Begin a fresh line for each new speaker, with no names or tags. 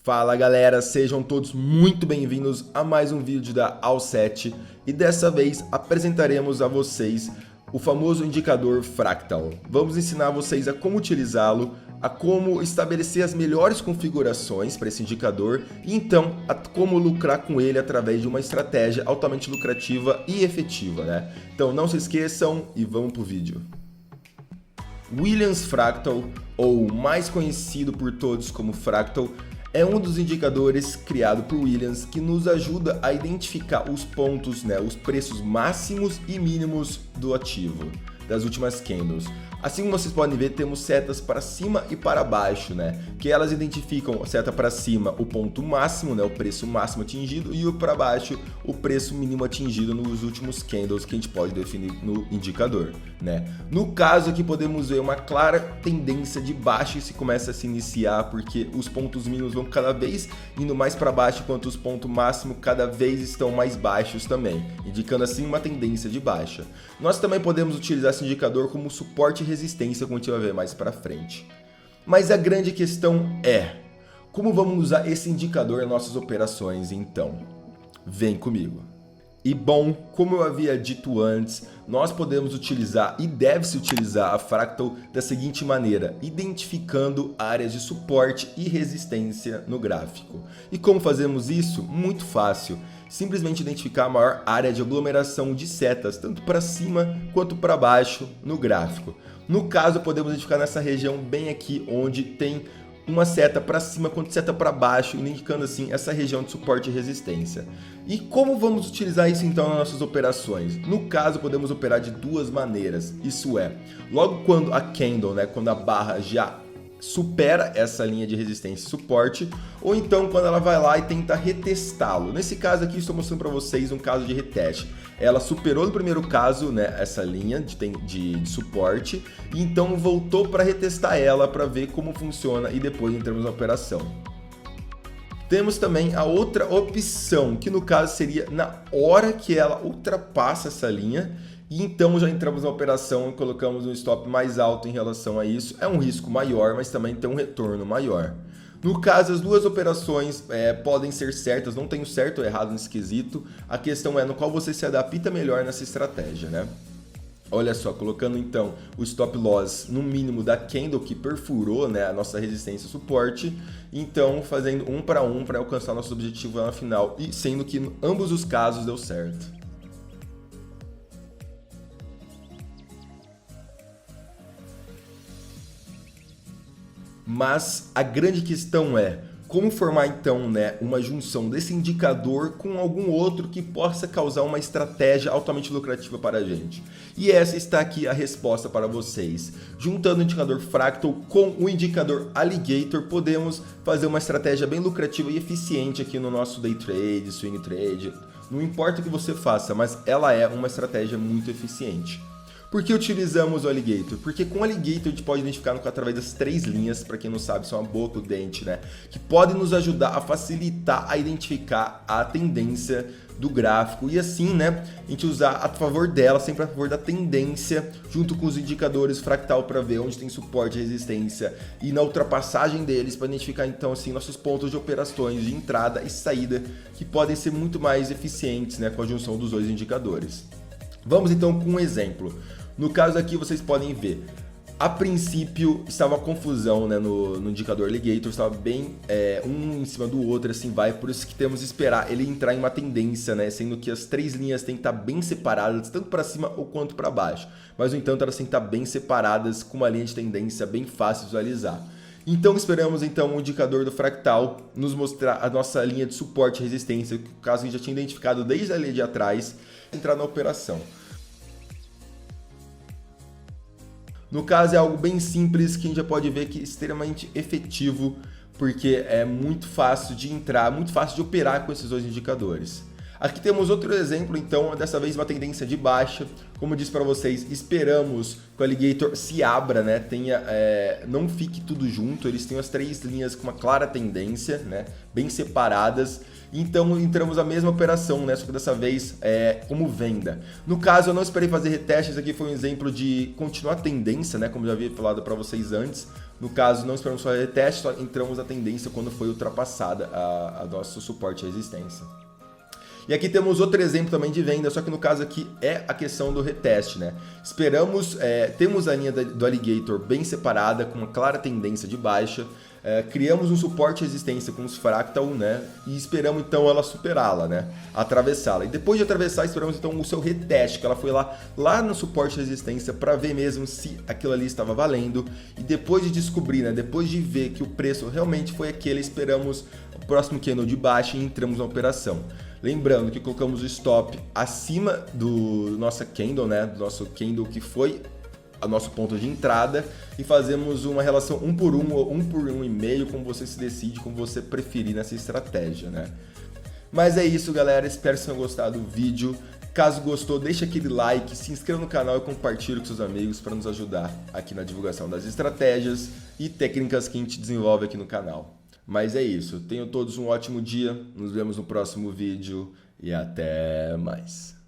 Fala galera, sejam todos muito bem-vindos a mais um vídeo da All7 e dessa vez apresentaremos a vocês o famoso indicador Fractal. Vamos ensinar vocês a como utilizá-lo, a como estabelecer as melhores configurações para esse indicador e então a como lucrar com ele através de uma estratégia altamente lucrativa e efetiva, né? Então não se esqueçam e vamos pro vídeo. Williams Fractal, ou mais conhecido por todos como Fractal, é um dos indicadores criado por Williams que nos ajuda a identificar os pontos, os preços máximos e mínimos do ativo, das últimas candles. Assim como vocês podem ver, temos setas para cima e para baixo, que elas identificam a seta para cima, o ponto máximo, o preço máximo atingido, e o para baixo, o preço mínimo atingido nos últimos candles que a gente pode definir no indicador. No caso aqui podemos ver uma clara tendência de baixa que se começa a se iniciar, porque os pontos mínimos vão cada vez indo mais para baixo, enquanto os pontos máximos cada vez estão mais baixos também, indicando assim uma tendência de baixa. Nós também podemos utilizar esse indicador como suporte e resistência, como a gente vai ver mais para frente. Mas a grande questão é, como vamos usar esse indicador em nossas operações então? Vem comigo! E bom, como eu havia dito antes, nós podemos utilizar e deve-se utilizar a Fractal da seguinte maneira, identificando áreas de suporte e resistência no gráfico. E como fazemos isso? Muito fácil. Simplesmente identificar a maior área de aglomeração de setas, tanto para cima quanto para baixo no gráfico. No caso, podemos identificar nessa região bem aqui, onde tem uma seta para cima quanto seta para baixo, indicando assim essa região de suporte e resistência. E como vamos utilizar isso então nas nossas operações? No caso, podemos operar de duas maneiras. Isso é, logo quando a candle, quando a barra já supera essa linha de resistência e suporte, ou então quando ela vai lá e tenta retestá-lo. Nesse caso aqui, estou mostrando para vocês um caso de reteste. Ela superou no primeiro caso, essa linha de suporte, e então voltou para retestar ela para ver como funciona e depois entramos na operação. Temos também a outra opção, que no caso seria na hora que ela ultrapassa essa linha, e então já entramos na operação e colocamos um stop mais alto em relação a isso. É um risco maior, mas também tem um retorno maior. No caso, as duas operações podem ser certas, não tem o certo ou errado nesse quesito. A questão é no qual você se adapta melhor nessa estratégia, Olha só, colocando então o stop loss no mínimo da candle que perfurou a nossa resistência e suporte, então fazendo um para alcançar nosso objetivo lá no final, e sendo que em ambos os casos deu certo. Mas a grande questão é como formar então uma junção desse indicador com algum outro que possa causar uma estratégia altamente lucrativa para a gente. E essa está aqui a resposta para vocês. Juntando o indicador Fractal com o indicador Alligator, podemos fazer uma estratégia bem lucrativa e eficiente aqui no nosso day trade, swing trade. Não importa o que você faça, mas ela é uma estratégia muito eficiente. Por que utilizamos o Alligator? Porque com o Alligator a gente pode identificar através das três linhas, para quem não sabe, são a boca, o dente, que podem nos ajudar a facilitar a identificar a tendência do gráfico e assim, a gente usar a favor dela, sempre a favor da tendência, junto com os indicadores Fractal para ver onde tem suporte e resistência e na ultrapassagem deles para identificar então assim nossos pontos de operações de entrada e saída que podem ser muito mais eficientes, com a junção dos dois indicadores. Vamos então com um exemplo. No caso aqui vocês podem ver, a princípio estava uma confusão no indicador Alligator, estava bem um em cima do outro, assim vai, por isso que temos que esperar ele entrar em uma tendência, sendo que as três linhas têm que estar bem separadas, tanto para cima ou quanto para baixo, mas no entanto elas têm que estar bem separadas com uma linha de tendência bem fácil de visualizar. Então esperamos então o indicador do Fractal nos mostrar a nossa linha de suporte e resistência, que caso a gente já tinha identificado desde a linha de atrás, entrar na operação. No caso é algo bem simples que a gente já pode ver que é extremamente efetivo, porque é muito fácil de entrar, muito fácil de operar com esses dois indicadores. Aqui temos outro exemplo, então, dessa vez uma tendência de baixa. Como eu disse para vocês, esperamos que o Alligator se abra, não fique tudo junto, eles têm as três linhas com uma clara tendência, bem separadas. Então entramos na mesma operação, só que dessa vez como venda. No caso, eu não esperei fazer retestes, aqui foi um exemplo de continuar a tendência, como já havia falado para vocês antes. No caso, não esperamos só reteste, só entramos na tendência quando foi ultrapassada a nosso suporte à resistência. E aqui temos outro exemplo também de venda, só que no caso aqui é a questão do reteste, né? Esperamos, temos a linha do Alligator bem separada, com uma clara tendência de baixa, criamos um suporte à resistência com os Fractal, né? E esperamos então ela superá-la, né? Atravessá-la. E depois de atravessar, esperamos então o seu reteste, que ela foi lá no suporte à resistência para ver mesmo se aquilo ali estava valendo. E depois de descobrir, né? Depois de ver que o preço realmente foi aquele, esperamos o próximo candle de baixa e entramos na operação. Lembrando que colocamos o stop acima do nosso candle, né? Do nosso candle que foi o nosso ponto de entrada, e fazemos uma relação 1 por 1 ou 1 por 1,5, como você se decide, como você preferir nessa estratégia, né? Mas é isso, galera. Espero que vocês tenham gostado do vídeo. Caso gostou, deixa aquele like, se inscreva no canal e compartilhe com seus amigos para nos ajudar aqui na divulgação das estratégias e técnicas que a gente desenvolve aqui no canal. Mas é isso. Tenham todos um ótimo dia. Nos vemos no próximo vídeo e até mais.